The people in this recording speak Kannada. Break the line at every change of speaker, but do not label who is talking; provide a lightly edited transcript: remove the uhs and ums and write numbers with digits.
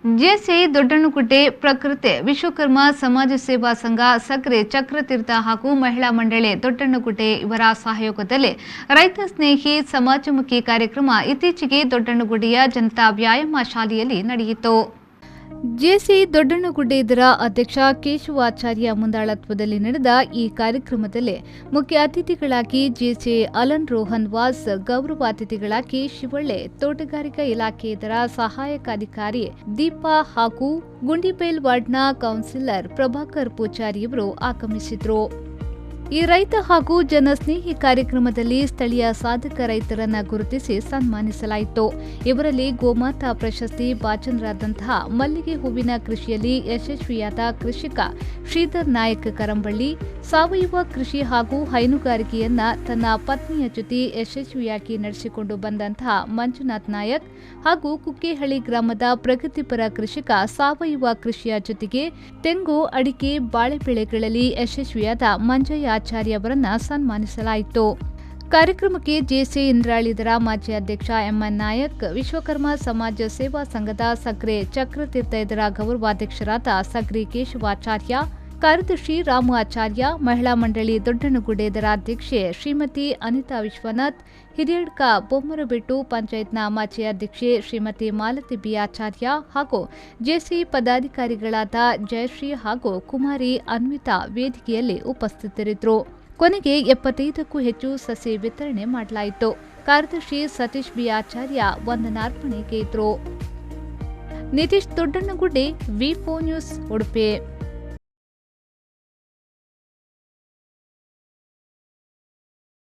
ಜೆಸಿ ದೊಡ್ಡಣ್ಣಗುಡ್ಡೆ ಪ್ರಕೃತಿ ವಿಶ್ವಕರ್ಮ ಸಮಾಜ ಸೇವಾ ಸಂಘ ಸಕ್ರೆ ಚಕ್ರತೀರ್ಥ ಹಾಗೂ ಮಹಿಳಾ ಮಂಡಳಿ ದೊಡ್ಡಣ್ಣಗುಡ್ಡೆ ಇವರ ಸಹಯೋಗದಲ್ಲಿ ರೈತ ಸ್ನೇಹಿ ಸಮಾಜಮುಖಿ ಕಾರ್ಯಕ್ರಮ ಇತ್ತೀಚೆಗೆ ದೊಡ್ಡಣ್ಣಗುಡ್ಡೆಯ ಜನತಾ ವ್ಯಾಯಾಮ ಶಾಲೆಯಲ್ಲಿ ನಡೆಯಿತು. ಜೆಸಿ ದೊಡ್ಡಣ್ಣಗುಡ್ಡೆ ಇದರ ಅಧ್ಯಕ್ಷ ಕೇಶವಾಚಾರ್ಯ ಮುಂದಾಳತ್ವದಲ್ಲಿ ನಡೆದ ಈ ಕಾರ್ಯಕ್ರಮದಲ್ಲಿ ಮುಖ್ಯ ಅತಿಥಿಗಳಾಗಿ ಜೆಸಿ ಅಲನ್ ರೋಹನ್ ವಾಸ್, ಗೌರವ ಅತಿಥಿಗಳಾಗಿ ಶಿವಳ್ಳೆ, ತೋಟಗಾರಿಕಾ ಇಲಾಖೆ ಇದರ ಸಹಾಯಕ ಅಧಿಕಾರಿ ದೀಪಾ ಹಾಗೂ ಗುಂಡಿಬೇಲ್ ವಾರ್ಡ್ನ ಕೌನ್ಸಿಲರ್ ಪ್ರಭಾಕರ್ ಪೂಜಾರಿಯವರು ಆಗಮಿಸಿದರು. ಈ ರೈತ ಹಾಗೂ ಜನಸ್ನೇಹಿ ಕಾರ್ಯಕ್ರಮದಲ್ಲಿ ಸ್ಥಳೀಯ ಸಾಧಕ ರೈತರನ್ನ ಗುರುತಿಸಿ ಸನ್ಮಾನಿಸಲಾಯಿತು. ಇವರಲ್ಲಿ ಗೋಮಾತಾ ಪ್ರಶಸ್ತಿ ಭಾಜನರಾದಂತಹ ಮಲ್ಲಿಗೆ ಹೂವಿನ ಕೃಷಿಯಲ್ಲಿ ಯಶಸ್ವಿಯಾದ ಕೃಷಿಕ ಶ್ರೀಧರ್ ನಾಯಕ್ ಕರಂಬಳ್ಳಿ, ಸಾವಯವ ಕೃಷಿ ಹಾಗೂ ಹೈನುಗಾರಿಕೆಯನ್ನ ತನ್ನ ಪತ್ನಿಯ ಜೊತೆ ಯಶಸ್ವಿಯಾಗಿ ನಡೆಸಿಕೊಂಡು ಬಂದಂತಹ ಮಂಜುನಾಥ್ ನಾಯಕ್ ಹಾಗೂ ಕುಕ್ಕೇಹಳ್ಳಿ ಗ್ರಾಮದ ಪ್ರಗತಿಪರ ಕೃಷಿಕ ಸಾವಯವ ಕೃಷಿಯ ಜೊತೆಗೆ ತೆಂಗು, ಅಡಿಕೆ, ಬಾಳೆ ಬೆಳೆಗಳಲ್ಲಿ ಯಶಸ್ವಿಯಾದ ಮಂಜಯ್ಯ ಆಚಾರ್ಯ ಅವರನ್ನ ಸನ್ಮಾನಿಸಲಾಯಿತು. ಕಾರ್ಯಕ್ರಮಕ್ಕೆ ಜೆಸಿ ಇಂದ್ರಾಳಿದರ ಮಾಜಿ ಅಧ್ಯಕ್ಷ ಎಂಎನ್ ನಾಯಕ್, ವಿಶ್ವಕರ್ಮ ಸಮಾಜ ಸೇವಾ ಸಂಘದ ಸಕ್ರೆ ಚಕ್ರತೀರ್ಥ ಇದರ ಗೌರವಾಧ್ಯಕ್ಷರಾದ ಸಕ್ರೆ ಕೇಶವಾಚಾರ್ಯ, ಕಾರ್ಯದರ್ಶಿ ರಾಮು ಆಚಾರ್ಯ, ಮಹಿಳಾ ಮಂಡಳಿ ದೊಡ್ಡಣ್ಣಗುಡ್ಡೆ ಇದರ ಅಧ್ಯಕ್ಷೆ ಶ್ರೀಮತಿ ಅನಿತಾ ವಿಶ್ವನಾಥ್, ಹಿರಿಯಡ್ಕ ಬೊಮ್ಮರಬೆಟ್ಟು ಪಂಚಾಯತ್ನ ಮಾಜಿ ಅಧ್ಯಕ್ಷೆ ಶ್ರೀಮತಿ ಮಾಲತಿ ಬಿ ಆಚಾರ್ಯ ಹಾಗೂ ಜೆಸಿ ಪದಾಧಿಕಾರಿಗಳಾದ ಜಯಶ್ರೀ ಹಾಗೂ ಕುಮಾರಿ ಅನ್ವಿತಾ ವೇದಿಕೆಯಲ್ಲಿ ಉಪಸ್ಥಿತರಿದ್ದರು. ಕೊನೆಗೆ 75ಕ್ಕೂ ಹೆಚ್ಚು ಸಸಿ ವಿತರಣೆ ಮಾಡಲಾಯಿತು. ಕಾರ್ಯದರ್ಶಿ ಸತೀಶ್ ಬಿ ಆಚಾರ್ಯ ವಂದನಾರ್ಪಣೆಗೆ ಇದ್ರು. ನಿತೀಶ್ ದೊಡ್ಡಣ್ಣಗುಡ್ಡೆ, ವಿ4 ನ್ಯೂಸ್, ಉಡುಪಿ.